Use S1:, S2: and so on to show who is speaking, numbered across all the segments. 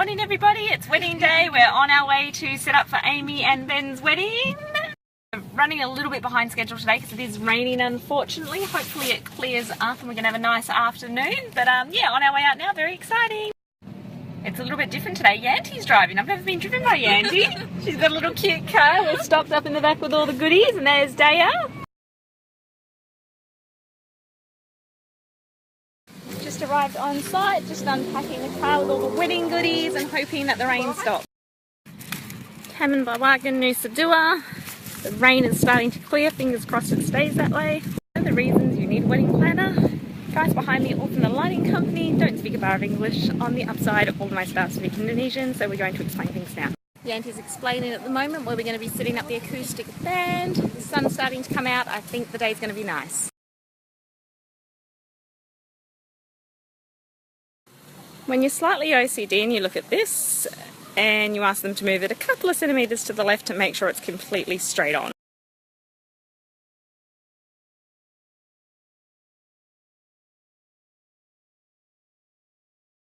S1: Morning everybody, it's wedding day. We're on our way to set up for Amy and Ben's wedding. We're running a little bit behind schedule today because it is raining unfortunately. Hopefully it clears up and we're going to have a nice afternoon. But yeah, on our way out now, very exciting. It's a little bit different today. Yanti's driving. I've never been driven by Yanti. She's got a little cute car. We're stocked up in the back with all the goodies, and there's Daya. Just arrived on site, just unpacking the car with all the wedding goodies and hoping that the rain stops. Taman Bhagawan Nusa. The rain is starting to clear, fingers crossed it stays that way. The reasons you need a wedding planner. Guys behind me all from the lighting company, don't speak a bar of English. On the upside, all of my staff speak Indonesian, so we're going to explain things now. Yanti's explaining at the moment where we're going to be setting up the acoustic band. The sun's starting to come out, I think the day's going to be nice. When you're slightly OCD and you look at this and you ask them to move it a couple of centimetres to the left to make sure it's completely straight on.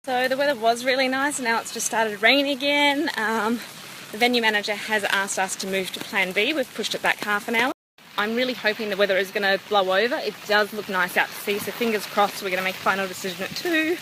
S1: So the weather was really nice and now it's just started raining again. The venue manager has asked us to move to plan B. We've pushed it back half an hour. I'm really hoping the weather is going to blow over. It does look nice out to sea, so fingers crossed we're going to make a final decision at 2.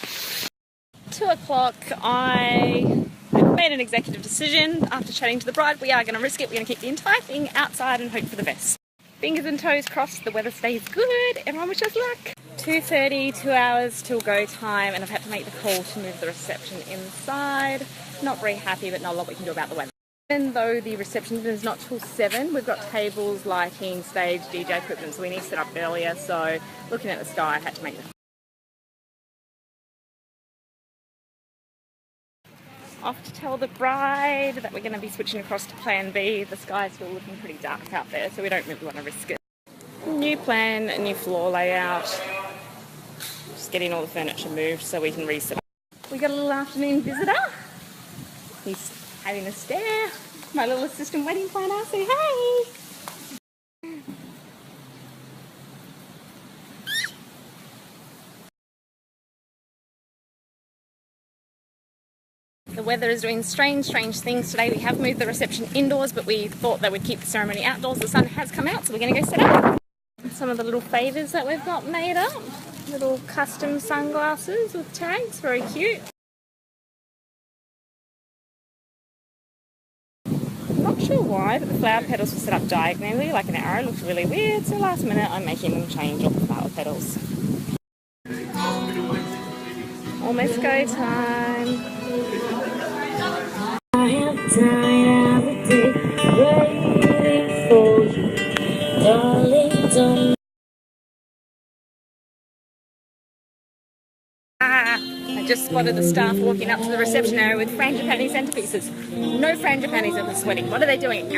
S1: 2 o'clock, I have made an executive decision. After chatting to the bride, we are going to risk it. We're going to keep the entire thing outside and hope for the best. Fingers and toes crossed, the weather stays good. Everyone wish us luck. 2:30, 2 hours till go time, and I've had to make the call to move the reception inside. Not very happy, but not a lot we can do about the weather. Even though the reception is not till 7, we've got tables, lighting, stage, DJ equipment, so we need to set up earlier. So looking at the sky, I had to make the off to tell the bride that we're going to be switching across to plan B. The sky's still looking pretty dark out there, so we don't really want to risk it. New plan, a new floor layout. Just getting all the furniture moved so we can reset. We got a little afternoon visitor. He's having a stare. My little assistant wedding planner, say hey! The weather is doing strange things today. We have moved the reception indoors, but we thought that we'd keep the ceremony outdoors. The sun has come out, so we're going to go set up. Some of the little favours that we've got made up. Little custom sunglasses with tags, very cute. I'm not sure why, but the flower petals were set up diagonally like an arrow. It looked really weird, so last minute I'm making them change all the flower petals. Almost go time. I have died every day waiting for you, darling, don't. I just spotted the staff walking up to the reception area with frangipani centerpieces. No frangipanis at this wedding. What are they doing?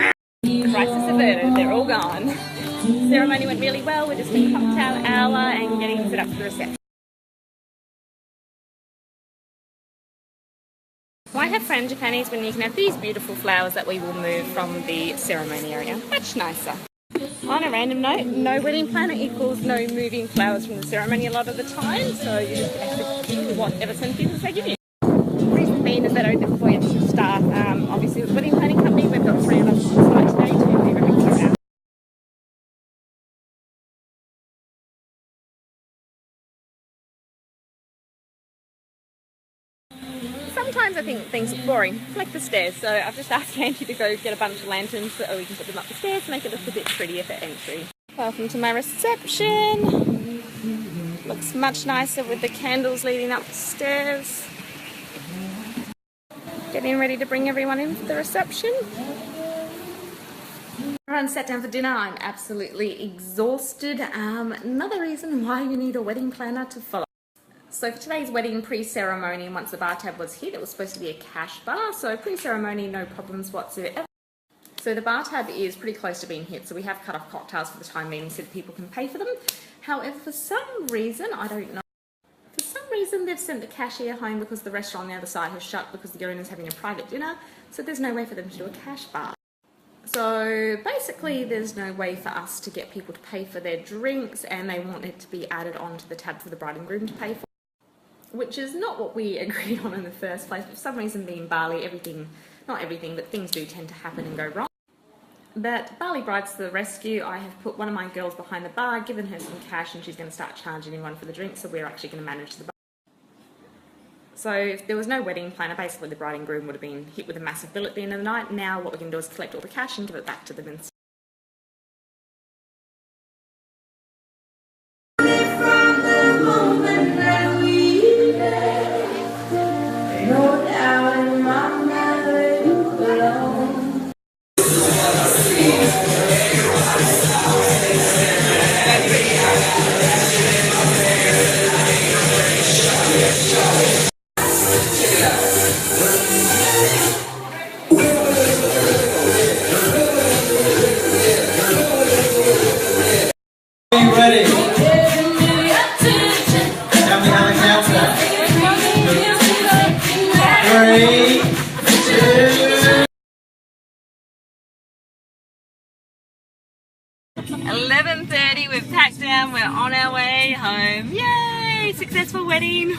S1: The crisis averted. They're all gone. The ceremony went really well. We're just in cocktail hour and getting set up for the reception. Why have frangipanis when you can have these beautiful flowers that we will move from the ceremony area? Much nicer. On a random note, no wedding planner equals no moving flowers from the ceremony a lot of the time, so you just have to pick whatever centerpieces they give you. The reason being is that I don't employ additional staff. Obviously with the wedding planning company, we've got 3 of us on site today to move everything around. Sometimes I think things are boring, like the stairs, so I've just asked Andy to go get a bunch of lanterns so we can put them up the stairs to make it look a bit prettier for entry. Welcome to my reception. Looks much nicer with the candles leading up the stairs. Getting ready to bring everyone in for the reception. Everyone's sat down for dinner. I'm absolutely exhausted. Another reason why you need a wedding planner to follow. So for today's wedding pre-ceremony, once the bar tab was hit, it was supposed to be a cash bar, so pre-ceremony, no problems whatsoever. So the bar tab is pretty close to being hit, so we have cut off cocktails for the time being so that people can pay for them. However, for some reason, I don't know, for some reason they've sent the cashier home because the restaurant on the other side has shut because the owner's having a private dinner, so there's no way for them to do a cash bar. So basically there's no way for us to get people to pay for their drinks, and they want it to be added onto the tab for the bride and groom to pay for. which is not what we agreed on in the first place. For some reason, being Bali, not everything, but things do tend to happen and go wrong. But Bali brides to the rescue. I have put one of my girls behind the bar, given her some cash, and she's going to start charging everyone for the drinks, so we're actually going to manage the bar. So if there was no wedding planner, basically the bride and groom would have been hit with a massive bill at the end of the night. Now what we're going to do is collect all the cash and give it back to them.
S2: Ready? Tell me how to count that. 3, 2.
S1: 11:30, we've packed down, we're on our way home. Yay! Successful wedding!